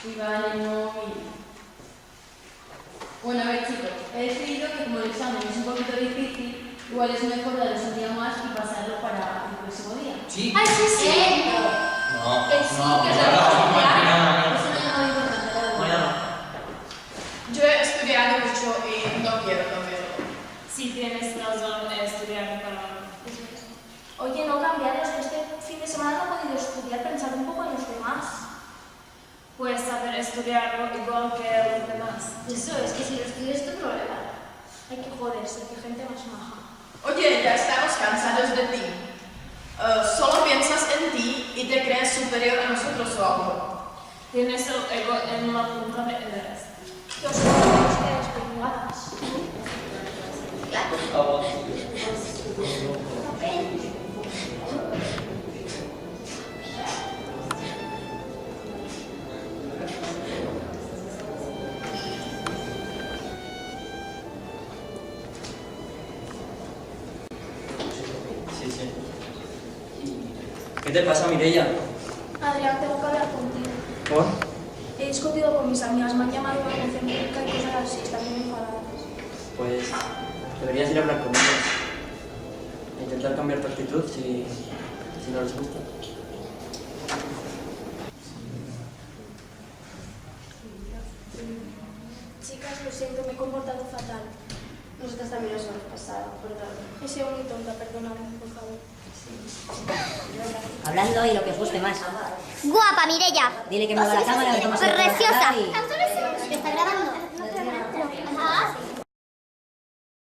Y vale, no. Bueno, a ver, chicos, he decidido que como el examen es un poquito difícil, igual es mejor daros un día más y pasarlo para el próximo día. Sí. ¡Ay, sí, sí! No. Que sí, que se Eso lo no voy a es nada importante, la verdad. Yo he estudiado mucho y no quiero. Sí, tienes razón, estudiar para... Oye, no cambiaros, que este fin de semana no he podido estudiar, pensar un poco en los demás. Puedes saber estudiar igual que los demás. Eso es que si lo estudias es tu problema. Hay que joderse, que gente más maja. Oye, ya estamos cansados de ti. Solo piensas en ti y te crees superior a nosotros o algo. Tienes el ego en la punta de eres. Que os jodan ustedes, pringadas. Sí. ¿Qué te pasa, Mireia? Adrián, tengo que hablar contigo. ¿Por? He discutido con mis amigas, me han llamado a la atención pública y cosas así, están muy enfadadas. Pues deberías ir a hablar con ellos. E intentar cambiar tu actitud si no les gusta. Chicas, lo siento, me he comportado fatal. Nosotras también nos hemos pasado, perdón. He sido muy tonta, perdóname, por favor. Hablando y lo que os guste más. Guapa, Mireia. Dile que me va la cámara, que toma Preciosa. y...